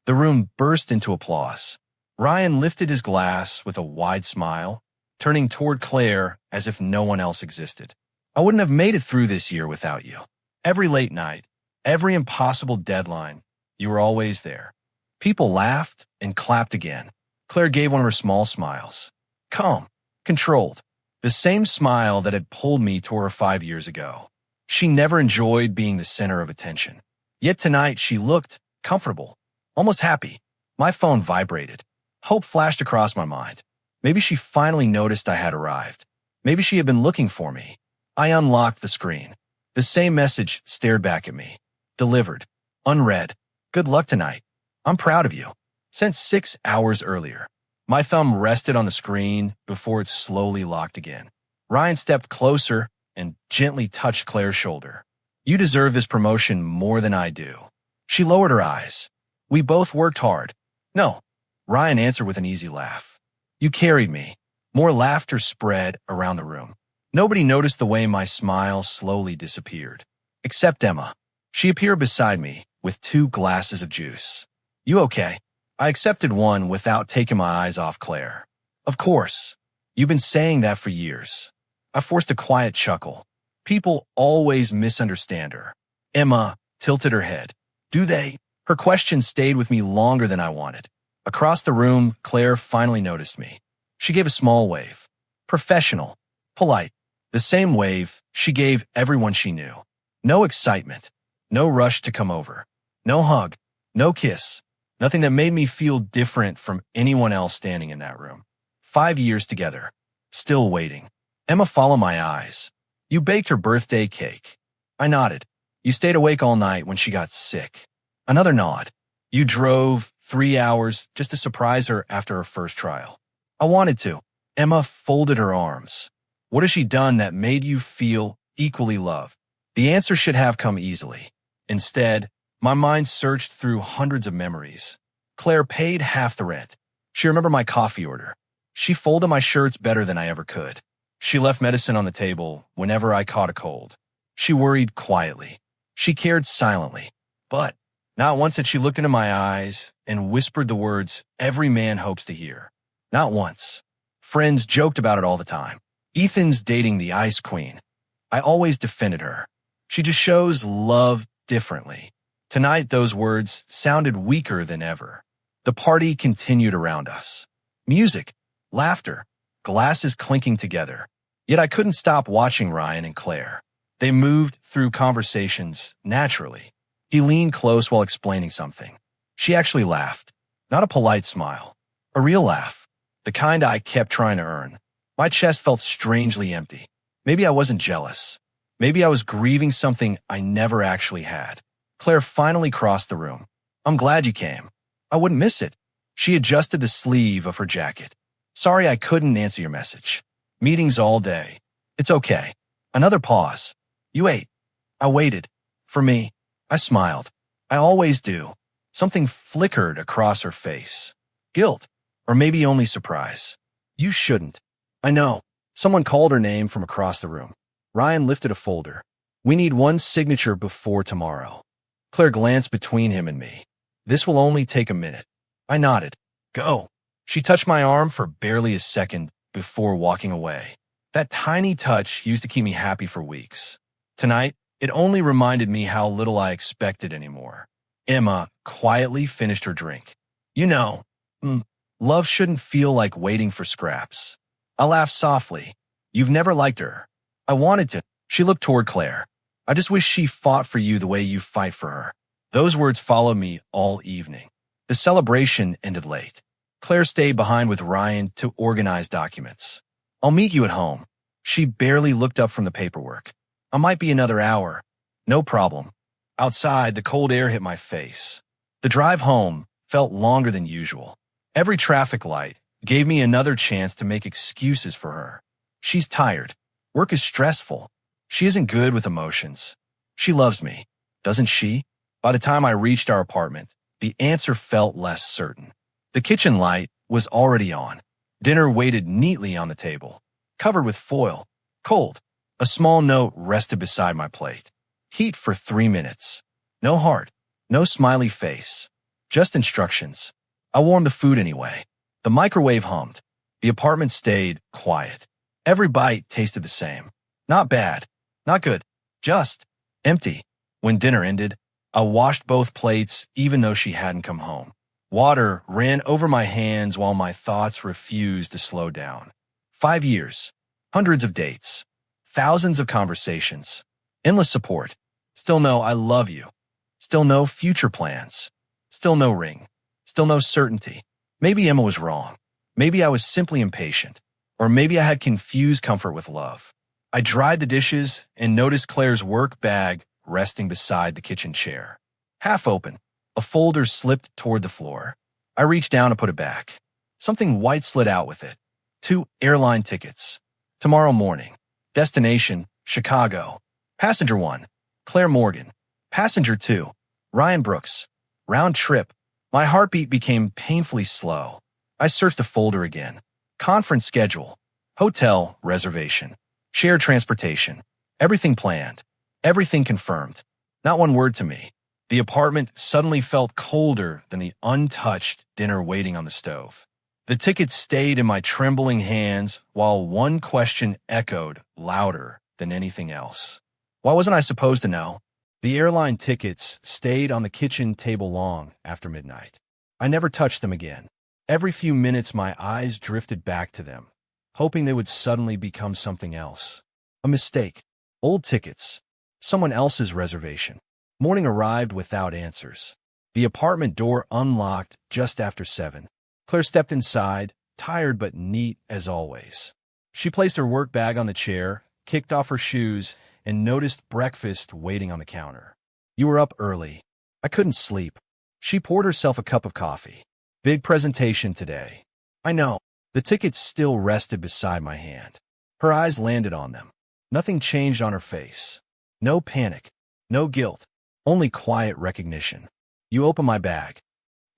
The room burst into applause. Ryan lifted his glass with a wide smile, turning toward Claire as if no one else existed. I wouldn't have made it through this year without you. Every late night, every impossible deadline, you were always there. People laughed and clapped again. Claire gave one of her small smiles. Calm, controlled. The same smile that had pulled me toward her 5 years ago. She never enjoyed being the center of attention. Yet tonight she looked comfortable, almost happy. My phone vibrated. Hope flashed across my mind. Maybe she finally noticed I had arrived. Maybe she had been looking for me. I unlocked the screen. The same message stared back at me. Delivered. Unread. Good luck tonight. I'm proud of you. Sent 6 hours earlier. My thumb rested on the screen before it slowly locked again. Ryan stepped closer and gently touched Claire's shoulder. You deserve this promotion more than I do. She lowered her eyes. We both worked hard. No, Ryan answered with an easy laugh. You carried me. More laughter spread around the room. Nobody noticed the way my smile slowly disappeared. Except Emma. She appeared beside me with 2 glasses of juice. You okay? I accepted one without taking my eyes off Claire. Of course. You've been saying that for years. I forced a quiet chuckle. People always misunderstand her. Emma tilted her head. Do they? Her question stayed with me longer than I wanted. Across the room, Claire finally noticed me. She gave a small wave. Professional. Polite. The same wave she gave everyone she knew. No excitement. No rush to come over. No hug. No kiss. Nothing that made me feel different from anyone else standing in that room. 5 years together. Still waiting. Emma followed my eyes. You baked her birthday cake. I nodded. You stayed awake all night when she got sick. Another nod. You drove 3 hours just to surprise her after her first trial. I wanted to. Emma folded her arms. What has she done that made you feel equally loved? The answer should have come easily. Instead, my mind searched through hundreds of memories. Claire paid half the rent. She remembered my coffee order. She folded my shirts better than I ever could. She left medicine on the table whenever I caught a cold. She worried quietly. She cared silently. But not once had she looked into my eyes and whispered the words every man hopes to hear. Not once. Friends joked about it all the time. Ethan's dating the Ice Queen. I always defended her. She just shows love differently. Tonight, those words sounded weaker than ever. The party continued around us. Music, laughter, glasses clinking together. Yet I couldn't stop watching Ryan and Claire. They moved through conversations naturally. He leaned close while explaining something. She actually laughed. Not a polite smile. A real laugh. The kind I kept trying to earn. My chest felt strangely empty. Maybe I wasn't jealous. Maybe I was grieving something I never actually had. Claire finally crossed the room. I'm glad you came. I wouldn't miss it. She adjusted the sleeve of her jacket. Sorry I couldn't answer your message. Meetings all day. It's okay. Another pause. You ate. I waited. For me. I smiled. I always do. Something flickered across her face. Guilt. Or maybe only surprise. You shouldn't. I know. Someone called her name from across the room. Ryan lifted a folder. We need one signature before tomorrow. Claire glanced between him and me. This will only take a minute. I nodded. Go. She touched my arm for barely a second before walking away. That tiny touch used to keep me happy for weeks. Tonight, it only reminded me how little I expected anymore. Emma quietly finished her drink. You know, love shouldn't feel like waiting for scraps. I laughed softly. You've never liked her. I wanted to. She looked toward Claire. I just wish she fought for you the way you fight for her. Those words followed me all evening. The celebration ended late. Claire stayed behind with Ryan to organize documents. I'll meet you at home. She barely looked up from the paperwork. I might be another hour. No problem. Outside, the cold air hit my face. The drive home felt longer than usual. Every traffic light gave me another chance to make excuses for her. She's tired. Work is stressful. She isn't good with emotions. She loves me, doesn't she? By the time I reached our apartment, the answer felt less certain. The kitchen light was already on. Dinner waited neatly on the table, covered with foil. Cold. A small note rested beside my plate. Heat for 3 minutes. No heart. No smiley face. Just instructions. I warmed the food anyway. The microwave hummed. The apartment stayed quiet. Every bite tasted the same. Not bad. Not good. Just empty. When dinner ended, I washed both plates even though she hadn't come home. Water ran over my hands while my thoughts refused to slow down. 5 years. Hundreds of dates. Thousands of conversations. Endless support. Still no I love you. Still no future plans. Still no ring. Still no certainty. Maybe Emma was wrong. Maybe I was simply impatient. Or maybe I had confused comfort with love. I dried the dishes and noticed Claire's work bag resting beside the kitchen chair. Half open, a folder slipped toward the floor. I reached down to put it back. Something white slid out with it. 2 airline tickets. Tomorrow morning. Destination, Chicago. Passenger 1, Claire Morgan. Passenger 2, Ryan Brooks. Round trip. My heartbeat became painfully slow. I searched the folder again. Conference schedule. Hotel reservation. Shared transportation. Everything planned. Everything confirmed. Not one word to me. The apartment suddenly felt colder than the untouched dinner waiting on the stove. The tickets stayed in my trembling hands while one question echoed louder than anything else. Why wasn't I supposed to know? The airline tickets stayed on the kitchen table long after midnight. I never touched them again. Every few minutes my eyes drifted back to them, hoping they would suddenly become something else. A mistake. Old tickets. Someone else's reservation. Morning arrived without answers. The apartment door unlocked just after 7. Claire stepped inside, tired but neat as always. She placed her work bag on the chair, kicked off her shoes, and noticed breakfast waiting on the counter. You were up early. I couldn't sleep. She poured herself a cup of coffee. Big presentation today. I know. The tickets still rested beside my hand. Her eyes landed on them. Nothing changed on her face. No panic. No guilt. Only quiet recognition. You open my bag.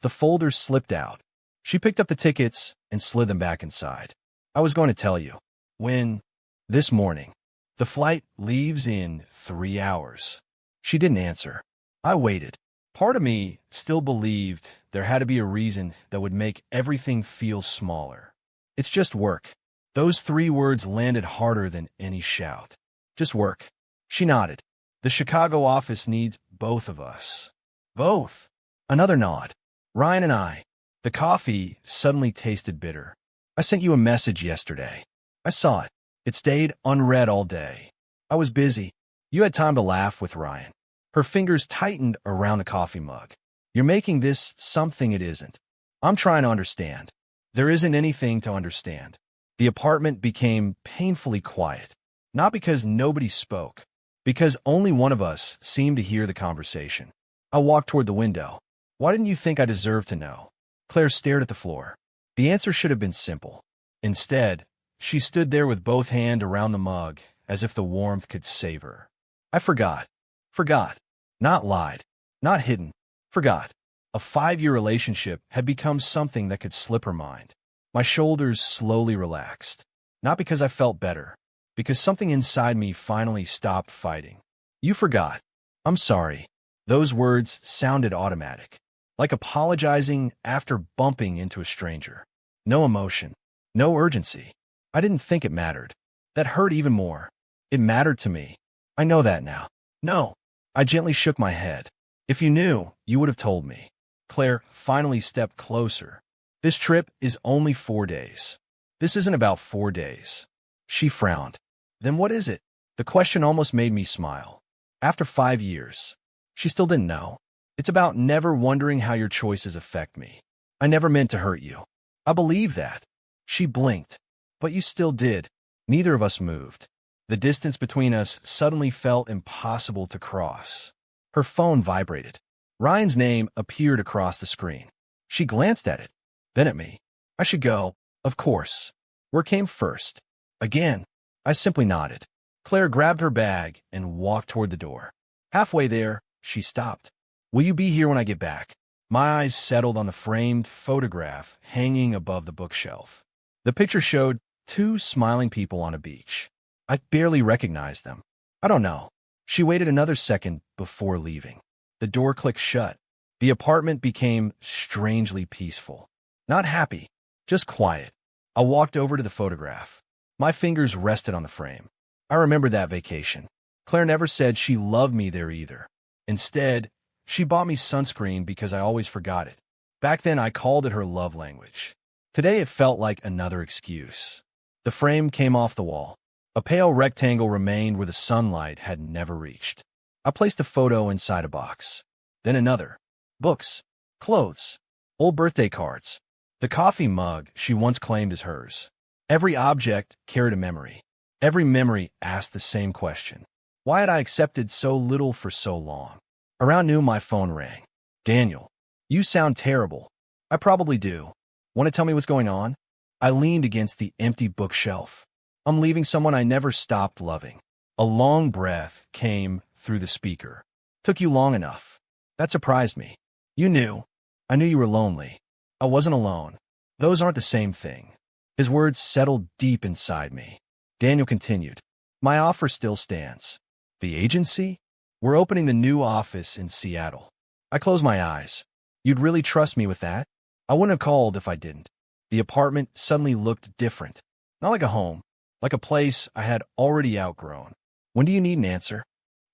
The folder slipped out. She picked up the tickets and slid them back inside. I was going to tell you. When? This morning. The flight leaves in 3 hours. She didn't answer. I waited. Part of me still believed there had to be a reason that would make everything feel smaller. It's just work. Those 3 words landed harder than any shout. Just work. She nodded. The Chicago office needs both of us. Both. Another nod. Ryan and I. The coffee suddenly tasted bitter. I sent you a message yesterday. I saw it. It stayed unread all day. I was busy. You had time to laugh with Ryan. Her fingers tightened around the coffee mug. You're making this something it isn't. I'm trying to understand. There isn't anything to understand. The apartment became painfully quiet. Not because nobody spoke, because only one of us seemed to hear the conversation. I walked toward the window. Why didn't you think I deserved to know? Claire stared at the floor. The answer should have been simple. Instead, she stood there with both hands around the mug, as if the warmth could save her. I forgot. Forgot. Not lied. Not hidden. Forgot. A 5-year relationship had become something that could slip her mind. My shoulders slowly relaxed. Not because I felt better, because something inside me finally stopped fighting. You forgot. I'm sorry. Those words sounded automatic, like apologizing after bumping into a stranger. No emotion. No urgency. I didn't think it mattered. That hurt even more. It mattered to me. I know that now. No. I gently shook my head. If you knew, you would have told me. Claire finally stepped closer. This trip is only 4 days. This isn't about 4 days. She frowned. Then what is it? The question almost made me smile. After 5 years. She still didn't know. It's about never wondering how your choices affect me. I never meant to hurt you. I believe that. She blinked. But you still did. Neither of us moved. The distance between us suddenly felt impossible to cross. Her phone vibrated. Ryan's name appeared across the screen. She glanced at it, then at me. I should go, of course. Work came first. Again, I simply nodded. Claire grabbed her bag and walked toward the door. Halfway there, she stopped. Will you be here when I get back? My eyes settled on the framed photograph hanging above the bookshelf. The picture showed 2 smiling people on a beach. I barely recognized them. I don't know. She waited another second before leaving. The door clicked shut. The apartment became strangely peaceful. Not happy, just quiet. I walked over to the photograph. My fingers rested on the frame. I remembered that vacation. Claire never said she loved me there either. Instead, she bought me sunscreen because I always forgot it. Back then, I called it her love language. Today, it felt like another excuse. The frame came off the wall. A pale rectangle remained where the sunlight had never reached. I placed the photo inside a box. Then another. Books, clothes, old birthday cards, the coffee mug she once claimed as hers. Every object carried a memory. Every memory asked the same question. Why had I accepted so little for so long? Around noon, my phone rang. Daniel, you sound terrible. I probably do. Want to tell me what's going on? I leaned against the empty bookshelf. I'm leaving someone I never stopped loving. A long breath came through the speaker. Took you long enough. That surprised me. You knew. I knew you were lonely. I wasn't alone. Those aren't the same thing. His words settled deep inside me. Daniel continued. My offer still stands. The agency? We're opening the new office in Seattle. I closed my eyes. You'd really trust me with that? I wouldn't have called if I didn't. The apartment suddenly looked different. Not like a home, like a place I had already outgrown. When do you need an answer?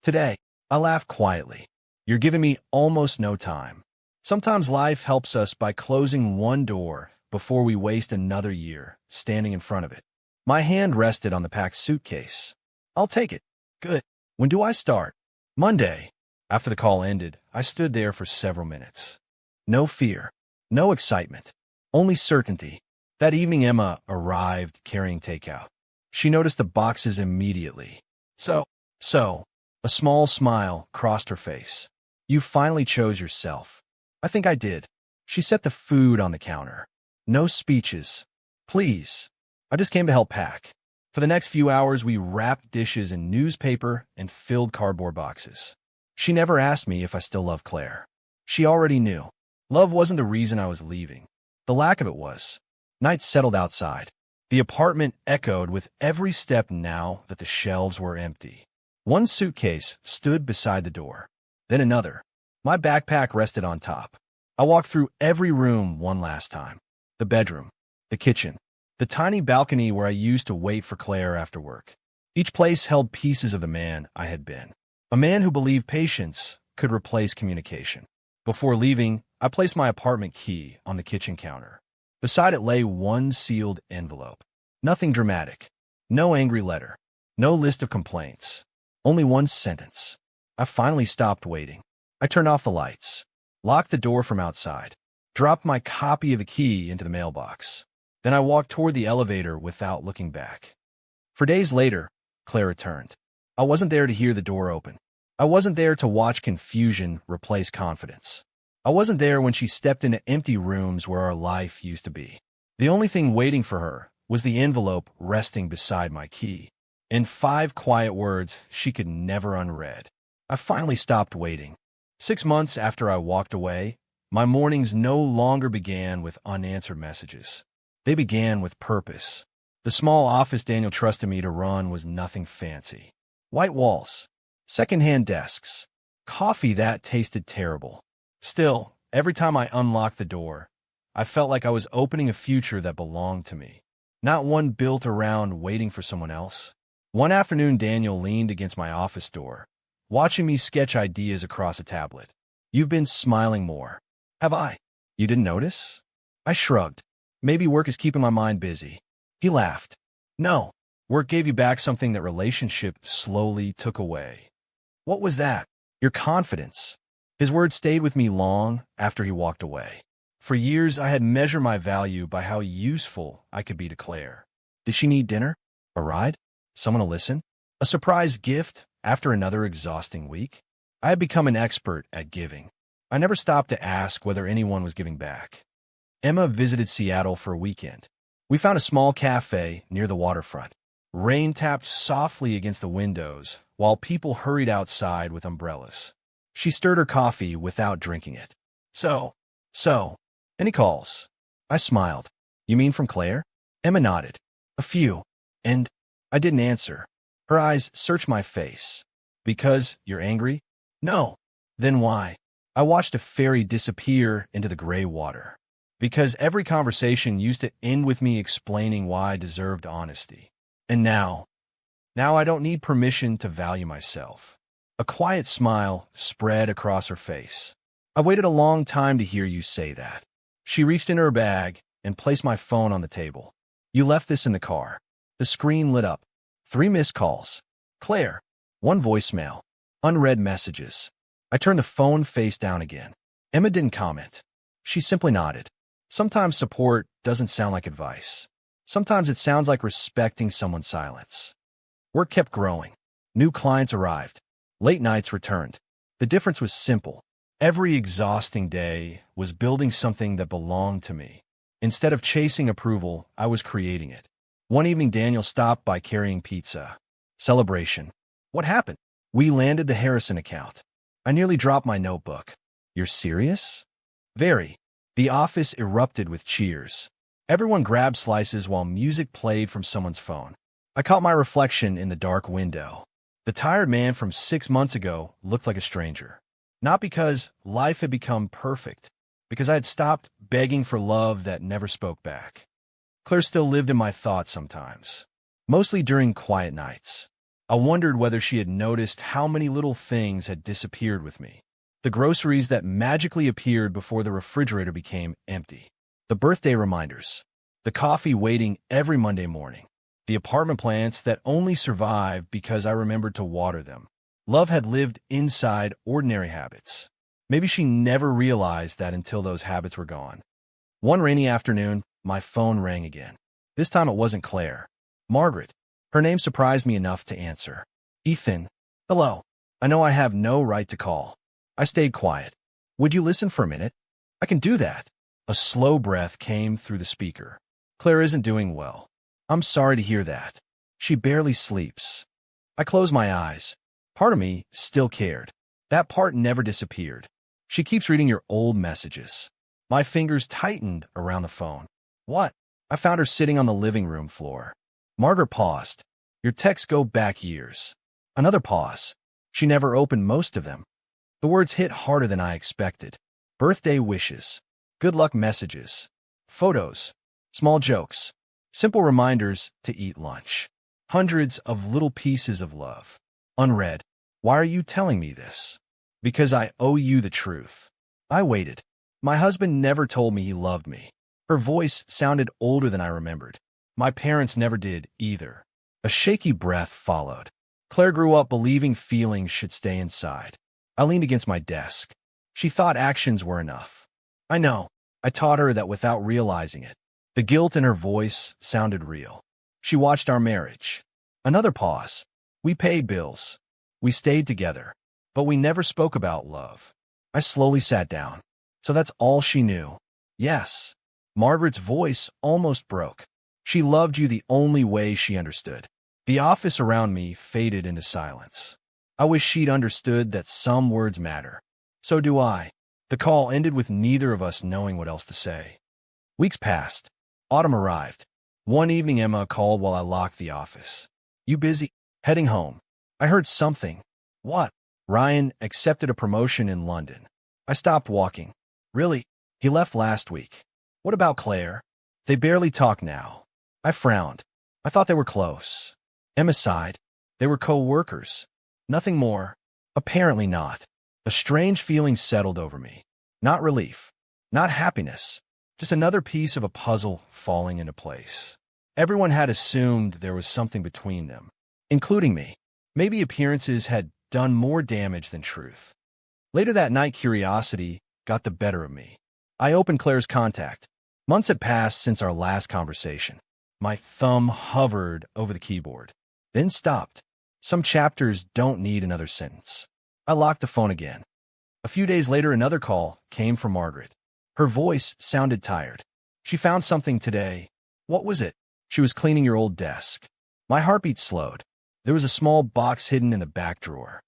Today. I laughed quietly. You're giving me almost no time. Sometimes life helps us by closing one door before we waste another year standing in front of it. My hand rested on the packed suitcase. I'll take it. Good. When do I start? Monday. After the call ended, I stood there for several minutes. No fear. No excitement. Only certainty. That evening, Emma arrived carrying takeout. She noticed the boxes immediately. So, a small smile crossed her face. You finally chose yourself. I think I did. She set the food on the counter. No speeches. Please. I just came to help pack. For the next few hours, we wrapped dishes in newspaper and filled cardboard boxes. She never asked me if I still loved Claire. She already knew. Love wasn't the reason I was leaving. The lack of it was. Night settled outside. The apartment echoed with every step now that the shelves were empty. One suitcase stood beside the door. Then another. My backpack rested on top. I walked through every room one last time. The bedroom, the kitchen, the tiny balcony where I used to wait for Claire after work. Each place held pieces of the man I had been. A man who believed patience could replace communication. Before leaving, I placed my apartment key on the kitchen counter. Beside it lay one sealed envelope. Nothing dramatic. No angry letter. No list of complaints. Only one sentence. I finally stopped waiting. I turned off the lights, locked the door from outside, dropped my copy of the key into the mailbox. Then I walked toward the elevator without looking back. For days later, Claire returned. I wasn't there to hear the door open. I wasn't there to watch confusion replace confidence. I wasn't there when she stepped into empty rooms where our life used to be. The only thing waiting for her was the envelope resting beside my key. In 5 quiet words she could never unread. I finally stopped waiting. 6 months after I walked away, my mornings no longer began with unanswered messages. They began with purpose. The small office Daniel trusted me to run was nothing fancy. White walls, second-hand desks, coffee that tasted terrible. Still, every time I unlocked the door, I felt like I was opening a future that belonged to me, not one built around waiting for someone else. One afternoon, Daniel leaned against my office door, watching me sketch ideas across a tablet. You've been smiling more. Have I? You didn't notice? I shrugged. Maybe work is keeping my mind busy. He laughed. No, work gave you back something that relationship slowly took away. What was that? Your confidence. His words stayed with me long after he walked away. For years, I had measured my value by how useful I could be to Claire. Did she need dinner? A ride? Someone to listen? A surprise gift after another exhausting week? I had become an expert at giving. I never stopped to ask whether anyone was giving back. Emma visited Seattle for a weekend. We found a small cafe near the waterfront. Rain tapped softly against the windows while people hurried outside with umbrellas. She stirred her coffee without drinking it. So, any calls? I smiled. You mean from Claire? Emma nodded. A few. And I didn't answer. Her eyes searched my face. Because you're angry? No. Then why? I watched a ferry disappear into the gray water. Because every conversation used to end with me explaining why I deserved honesty. And now I don't need permission to value myself. A quiet smile spread across her face. I waited a long time to hear you say that. She reached in her bag and placed my phone on the table. You left this in the car. The screen lit up. 3 missed calls. Claire. 1 voicemail. Unread messages. I turned the phone face down again. Emma didn't comment. She simply nodded. Sometimes support doesn't sound like advice. Sometimes it sounds like respecting someone's silence. Work kept growing. New clients arrived. Late nights returned. The difference was simple. Every exhausting day was building something that belonged to me. Instead of chasing approval, I was creating it. One evening, Daniel stopped by carrying pizza. Celebration. What happened? We landed the Harrison account. I nearly dropped my notebook. You're serious? Very. The office erupted with cheers. Everyone grabbed slices while music played from someone's phone. I caught my reflection in the dark window. The tired man from 6 months ago looked like a stranger. Not because life had become perfect, because I had stopped begging for love that never spoke back. Claire still lived in my thoughts sometimes, mostly during quiet nights. I wondered whether she had noticed how many little things had disappeared with me. The groceries that magically appeared before the refrigerator became empty. The birthday reminders. The coffee waiting every Monday morning. The apartment plants that only survived because I remembered to water them. Love had lived inside ordinary habits. Maybe she never realized that until those habits were gone. One rainy afternoon, my phone rang again. This time it wasn't Claire. Margaret. Her name surprised me enough to answer. Ethan. Hello. I know I have no right to call. I stayed quiet. Would you listen for a minute? I can do that. A slow breath came through the speaker. Claire isn't doing well. I'm sorry to hear that. She barely sleeps. I closed my eyes. Part of me still cared. That part never disappeared. She keeps reading your old messages. My fingers tightened around the phone. What? I found her sitting on the living room floor. Margaret paused. Your texts go back years. Another pause. She never opened most of them. The words hit harder than I expected. Birthday wishes. Good luck messages. Photos. Small jokes. Simple reminders to eat lunch. Hundreds of little pieces of love. Unread. Why are you telling me this? Because I owe you the truth. I waited. My husband never told me he loved me. Her voice sounded older than I remembered. My parents never did either. A shaky breath followed. Claire grew up believing feelings should stay inside. I leaned against my desk. She thought actions were enough. I know. I taught her that without realizing it. The guilt in her voice sounded real. She watched our marriage. Another pause. We paid bills. We stayed together. But we never spoke about love. I slowly sat down. So that's all she knew. Yes. Margaret's voice almost broke. She loved you the only way she understood. The office around me faded into silence. I wish she'd understood that some words matter. So do I. The call ended with neither of us knowing what else to say. Weeks passed. Autumn arrived. One evening, Emma called while I locked the office. You busy? Heading home. I heard something. What? Ryan accepted a promotion in London. I stopped walking. Really? He left last week. What about Claire? They barely talk now. I frowned. I thought they were close. Emma sighed. They were co-workers. Nothing more. Apparently not. A strange feeling settled over me. Not relief. Not happiness. Just another piece of a puzzle falling into place. Everyone had assumed there was something between them, including me. Maybe appearances had done more damage than truth. Later that night, curiosity got the better of me. I opened Claire's contact. Months had passed since our last conversation. My thumb hovered over the keyboard, then stopped. Some chapters don't need another sentence. I locked the phone again. A few days later, another call came from Margaret. Her voice sounded tired. She found something today. What was it? She was cleaning your old desk. My heartbeat slowed. There was a small box hidden in the back drawer.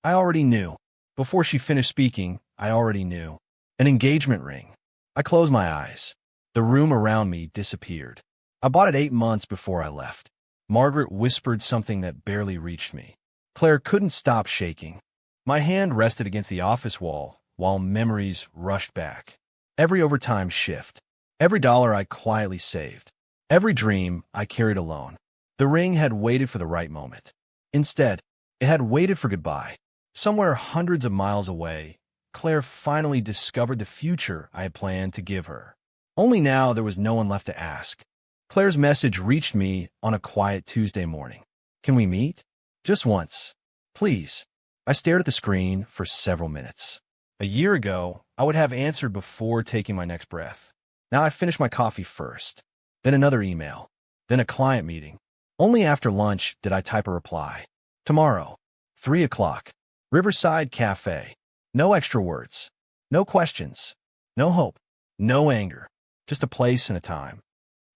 I already knew. Before she finished speaking, I already knew. An engagement ring. I closed my eyes. The room around me disappeared. I bought it 8 months before I left. Margaret whispered something that barely reached me. Claire couldn't stop shaking. My hand rested against the office wall, while memories rushed back. Every overtime shift, every dollar I quietly saved, every dream I carried alone. The ring had waited for the right moment. Instead, it had waited for goodbye. Somewhere hundreds of miles away, Claire finally discovered the future I had planned to give her. Only now there was no one left to ask. Claire's message reached me on a quiet Tuesday morning. Can we meet? Just once. Please. I stared at the screen for several minutes. A year ago, I would have answered before taking my next breath. Now I finished my coffee first, then another email, then a client meeting. Only after lunch did I type a reply. Tomorrow, 3 o'clock, Riverside Cafe. No extra words, no questions, no hope, no anger, just a place and a time.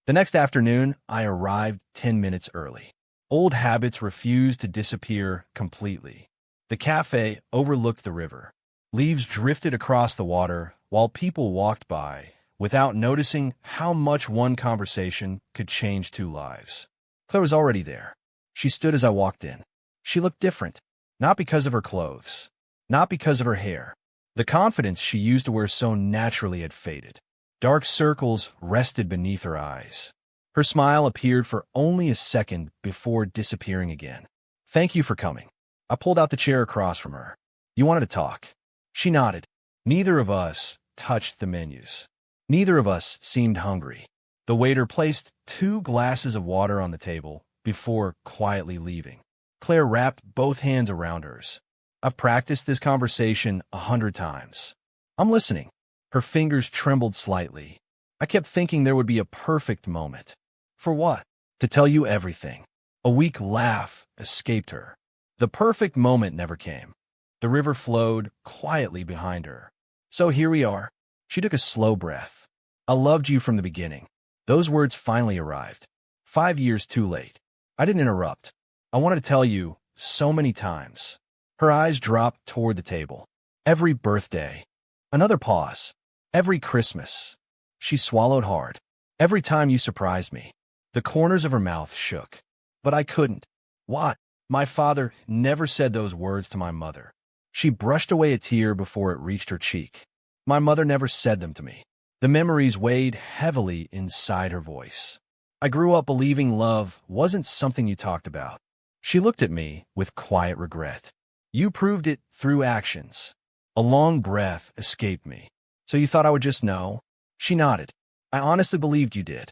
The next afternoon, I arrived 10 minutes early. Old habits refused to disappear completely. The cafe overlooked the river. Leaves drifted across the water while people walked by, without noticing how much one conversation could change two lives. Claire was already there. She stood as I walked in. She looked different, not because of her clothes, not because of her hair. The confidence she used to wear so naturally had faded. Dark circles rested beneath her eyes. Her smile appeared for only a second before disappearing again. Thank you for coming. I pulled out the chair across from her. You wanted to talk. She nodded. Neither of us touched the menus. Neither of us seemed hungry. The waiter placed 2 glasses of water on the table before quietly leaving. Claire wrapped both hands around hers. I've practiced this conversation 100 times. I'm listening. Her fingers trembled slightly. I kept thinking there would be a perfect moment. For what? To tell you everything. A weak laugh escaped her. The perfect moment never came. The river flowed quietly behind her. So here we are. She took a slow breath. I loved you from the beginning. Those words finally arrived. 5 years too late. I didn't interrupt. I wanted to tell you so many times. Her eyes dropped toward the table. Every birthday. Another pause. Every Christmas. She swallowed hard. Every time you surprised me. The corners of her mouth shook. But I couldn't. What? My father never said those words to my mother. She brushed away a tear before it reached her cheek. My mother never said them to me. The memories weighed heavily inside her voice. I grew up believing love wasn't something you talked about. She looked at me with quiet regret. You proved it through actions. A long breath escaped me. So you thought I would just know? She nodded. I honestly believed you did.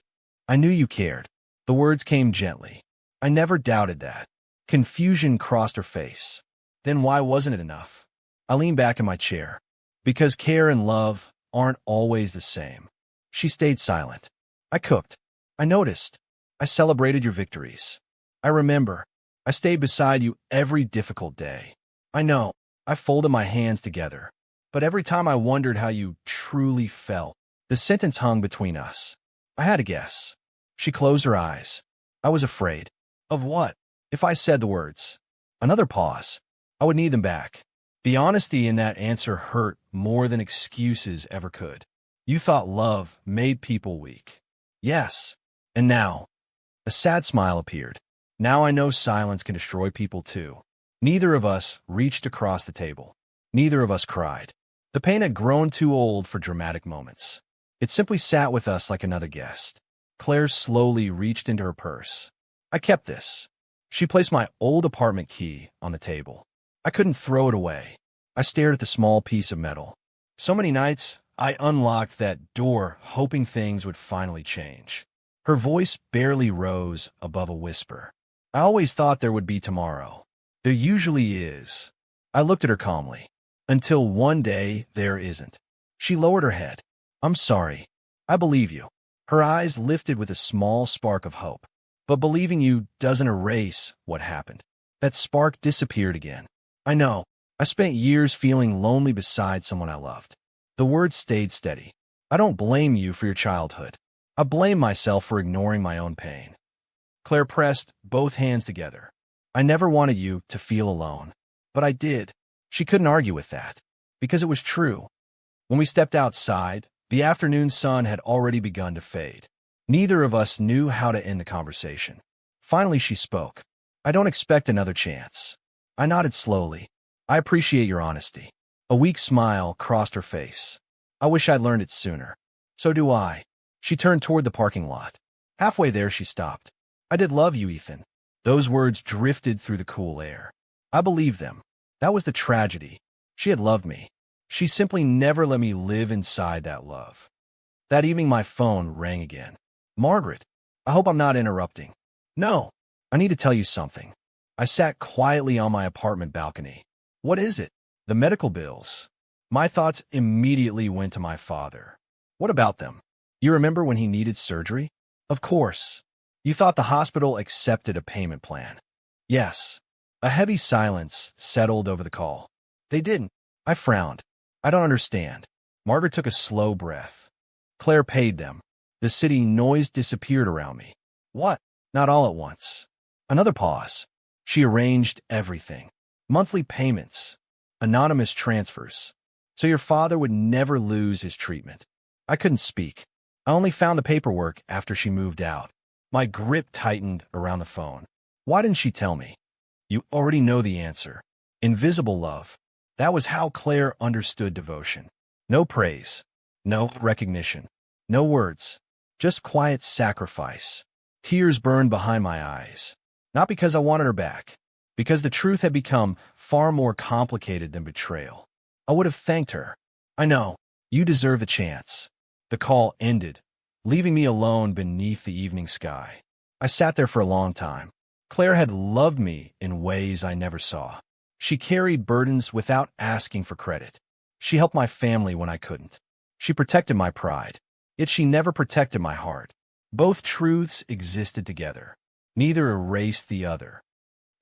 I knew you cared. The words came gently. I never doubted that. Confusion crossed her face. Then why wasn't it enough? I leaned back in my chair. Because care and love aren't always the same. She stayed silent. I cooked. I noticed. I celebrated your victories. I remember. I stayed beside you every difficult day. I know. I folded my hands together. But every time I wondered how you truly felt, the sentence hung between us. I had to guess. She closed her eyes. I was afraid. Of what? If I said the words. Another pause. I would need them back. The honesty in that answer hurt more than excuses ever could. You thought love made people weak. Yes. And now, a sad smile appeared. Now I know silence can destroy people too. Neither of us reached across the table. Neither of us cried. The pain had grown too old for dramatic moments. It simply sat with us like another guest. Claire slowly reached into her purse. I kept this. She placed my old apartment key on the table. I couldn't throw it away. I stared at the small piece of metal. So many nights, I unlocked that door, hoping things would finally change. Her voice barely rose above a whisper. I always thought there would be tomorrow. There usually is. I looked at her calmly. Until one day, there isn't. She lowered her head. I'm sorry. I believe you. Her eyes lifted with a small spark of hope. But believing you doesn't erase what happened. That spark disappeared again. I know. I spent years feeling lonely beside someone I loved. The words stayed steady. I don't blame you for your childhood. I blame myself for ignoring my own pain. Claire pressed both hands together. I never wanted you to feel alone. But I did. She couldn't argue with that. Because it was true. When we stepped outside, the afternoon sun had already begun to fade. Neither of us knew how to end the conversation. Finally, she spoke. I don't expect another chance. I nodded slowly. I appreciate your honesty. A weak smile crossed her face. I wish I'd learned it sooner. So do I. She turned toward the parking lot. Halfway there, she stopped. I did love you, Ethan. Those words drifted through the cool air. I believed them. That was the tragedy. She had loved me. She simply never let me live inside that love. That evening, my phone rang again. Margaret, I hope I'm not interrupting. No, I need to tell you something. I sat quietly on my apartment balcony. What is it? The medical bills. My thoughts immediately went to my father. What about them? You remember when he needed surgery? Of course. You thought the hospital accepted a payment plan. Yes. A heavy silence settled over the call. They didn't. I frowned. I don't understand. Margaret took a slow breath. Claire paid them. The city noise disappeared around me. What? Not all at once. Another pause. She arranged everything. Monthly payments. Anonymous transfers. So your father would never lose his treatment. I couldn't speak. I only found the paperwork after she moved out. My grip tightened around the phone. Why didn't she tell me? You already know the answer. Invisible love. That was how Claire understood devotion. No praise. No recognition. No words. Just quiet sacrifice. Tears burned behind my eyes. Not because I wanted her back. Because the truth had become far more complicated than betrayal. I would have thanked her. I know. You deserve a chance. The call ended, leaving me alone beneath the evening sky. I sat there for a long time. Claire had loved me in ways I never saw. She carried burdens without asking for credit. She helped my family when I couldn't. She protected my pride. Yet she never protected my heart. Both truths existed together. Neither erased the other.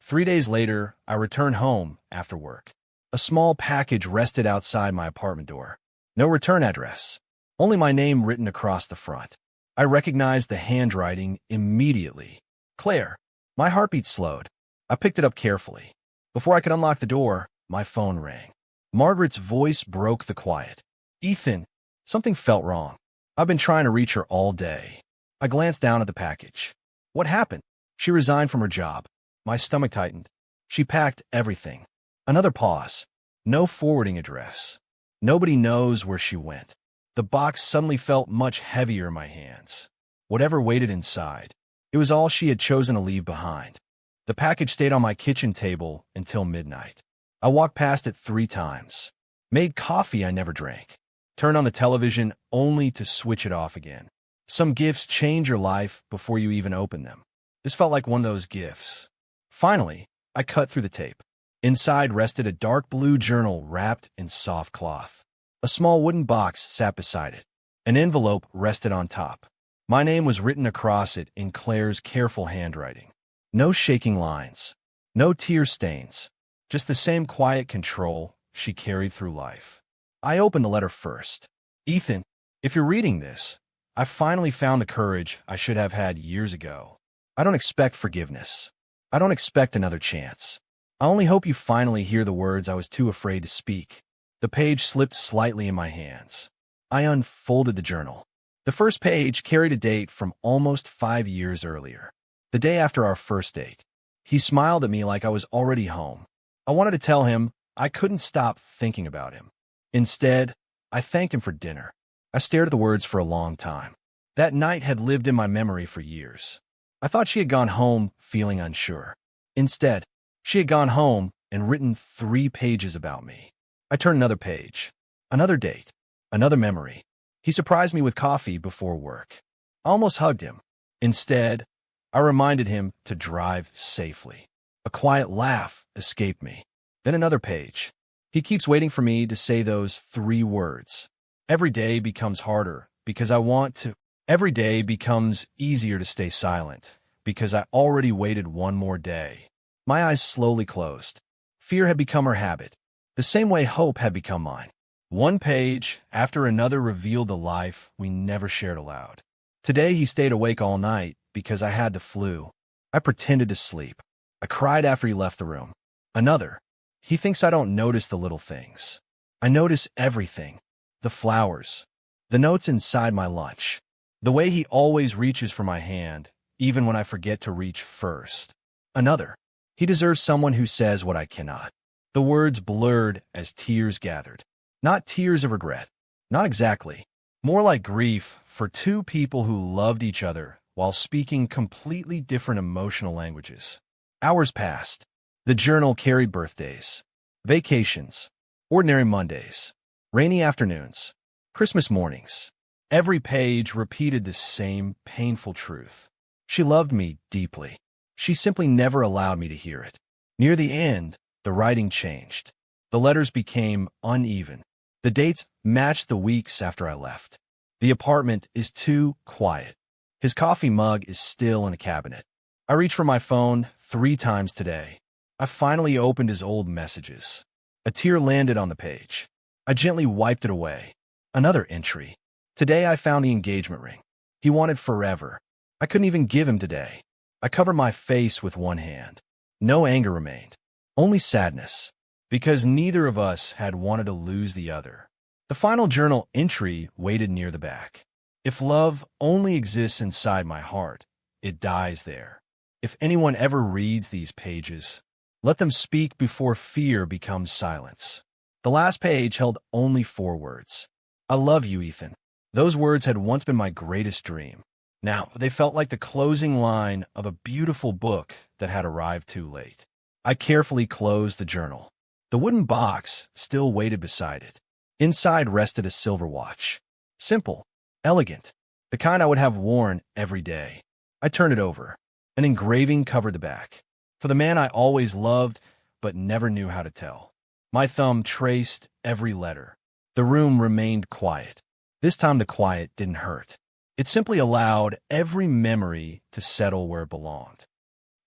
3 days later, I returned home after work. A small package rested outside my apartment door. No return address. Only my name written across the front. I recognized the handwriting immediately. Claire. My heartbeat slowed. I picked it up carefully. Before I could unlock the door, my phone rang. Margaret's voice broke the quiet. Ethan, something felt wrong. I've been trying to reach her all day. I glanced down at the package. What happened? She resigned from her job. My stomach tightened. She packed everything. Another pause. No forwarding address. Nobody knows where she went. The box suddenly felt much heavier in my hands. Whatever waited inside, it was all she had chosen to leave behind. The package stayed on my kitchen table until midnight. I walked past it 3 times. Made coffee I never drank. Turned on the television only to switch it off again. Some gifts change your life before you even open them. This felt like one of those gifts. Finally, I cut through the tape. Inside rested a dark blue journal wrapped in soft cloth. A small wooden box sat beside it. An envelope rested on top. My name was written across it in Claire's careful handwriting. No shaking lines. No tear stains. Just the same quiet control she carried through life. I opened the letter first. Ethan, if you're reading this, I finally found the courage I should have had years ago. I don't expect forgiveness. I don't expect another chance. I only hope you finally hear the words I was too afraid to speak. The page slipped slightly in my hands. I unfolded the journal. The first page carried a date from almost 5 years earlier. The day after our first date. He smiled at me like I was already home. I wanted to tell him I couldn't stop thinking about him. Instead, I thanked him for dinner. I stared at the words for a long time. That night had lived in my memory for years. I thought she had gone home feeling unsure. Instead, she had gone home and written 3 pages about me. I turned another page. Another date. Another memory. He surprised me with coffee before work. I almost hugged him. Instead, I reminded him to drive safely. A quiet laugh escaped me. Then another page. He keeps waiting for me to say those 3 words. Every day becomes harder because I want to. Every day becomes easier to stay silent because I already waited one more day. My eyes slowly closed. Fear had become her habit, the same way hope had become mine. One page after another revealed the life we never shared aloud. Today he stayed awake all night because I had the flu. I pretended to sleep. I cried after he left the room. Another. He thinks I don't notice the little things. I notice everything. The flowers. The notes inside my lunch. The way he always reaches for my hand, even when I forget to reach first. Another. He deserves someone who says what I cannot. The words blurred as tears gathered. Not tears of regret. Not exactly. More like grief for two people who loved each other while speaking completely different emotional languages. Hours passed. The journal carried birthdays, vacations, ordinary Mondays, rainy afternoons, Christmas mornings. Every page repeated the same painful truth. She loved me deeply. She simply never allowed me to hear it. Near the end, the writing changed. The letters became uneven. The dates matched the weeks after I left. The apartment is too quiet. His coffee mug is still in a cabinet. I reached for my phone 3 times today. I finally opened his old messages. A tear landed on the page. I gently wiped it away. Another entry. Today I found the engagement ring. He wanted forever. I couldn't even give him today. I covered my face with one hand. No anger remained. Only sadness. Because neither of us had wanted to lose the other. The final journal entry waited near the back. If love only exists inside my heart, it dies there. If anyone ever reads these pages, let them speak before fear becomes silence. The last page held only 4 words. I love you, Ethan. Those words had once been my greatest dream. Now, they felt like the closing line of a beautiful book that had arrived too late. I carefully closed the journal. The wooden box still waited beside it. Inside rested a silver watch. Simple, elegant, the kind I would have worn every day. I turned it over. An engraving covered the back. For the man I always loved, but never knew how to tell. My thumb traced every letter. The room remained quiet. This time the quiet didn't hurt. It simply allowed every memory to settle where it belonged.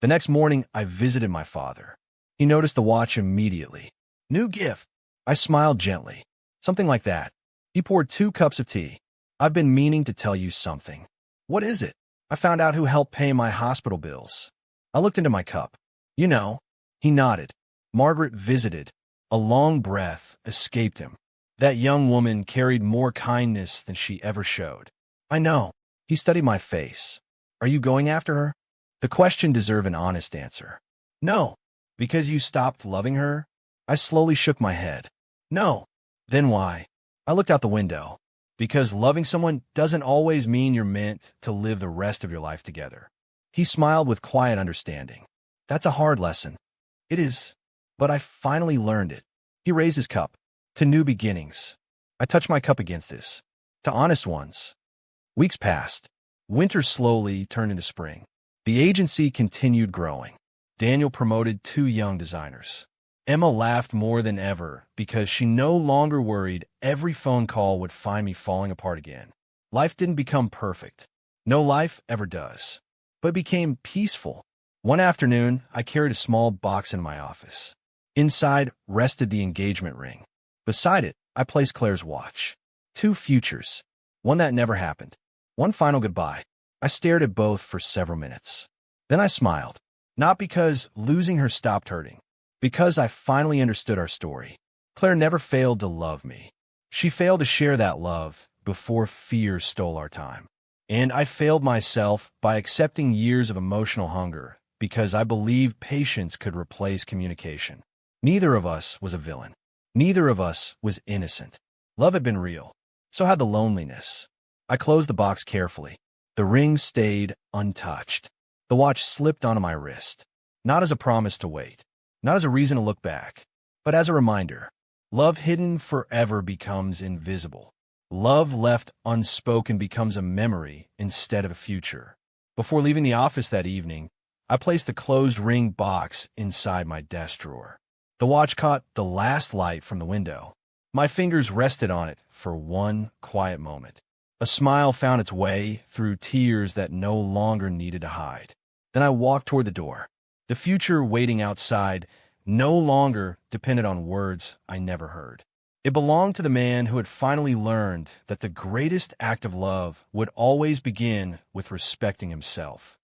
The next morning, I visited my father. He noticed the watch immediately. New gift. I smiled gently. Something like that. He poured 2 cups of tea. I've been meaning to tell you something. What is it? I found out who helped pay my hospital bills. I looked into my cup. You know. He nodded. Margaret visited. A long breath escaped him. That young woman carried more kindness than she ever showed. I know. He studied my face. Are you going after her? The question deserved an honest answer. No. Because you stopped loving her? I slowly shook my head. No. Then why? I looked out the window. Because loving someone doesn't always mean you're meant to live the rest of your life together. He smiled with quiet understanding. That's a hard lesson. It is. But I finally learned it. He raised his cup. To new beginnings. I touched my cup against his. To honest ones. Weeks passed. Winter slowly turned into spring. The agency continued growing. Daniel promoted 2 young designers. Emma laughed more than ever because she no longer worried every phone call would find me falling apart again. Life didn't become perfect. No life ever does. But it became peaceful. One afternoon, I carried a small box in my office. Inside rested the engagement ring. Beside it, I placed Claire's watch. 2 futures. One that never happened. One final goodbye. I stared at both for several minutes. Then I smiled. Not because losing her stopped hurting. Because I finally understood our story. Claire never failed to love me. She failed to share that love before fear stole our time. And I failed myself by accepting years of emotional hunger because I believed patience could replace communication. Neither of us was a villain. Neither of us was innocent. Love had been real. So had the loneliness. I closed the box carefully. The ring stayed untouched. The watch slipped onto my wrist. Not as a promise to wait. Not as a reason to look back. But as a reminder. Love hidden forever becomes invisible. Love left unspoken becomes a memory instead of a future. Before leaving the office that evening, I placed the closed ring box inside my desk drawer. The watch caught the last light from the window. My fingers rested on it for one quiet moment. A smile found its way through tears that no longer needed to hide. Then I walked toward the door. The future waiting outside no longer depended on words I never heard. It belonged to the man who had finally learned that the greatest act of love would always begin with respecting himself.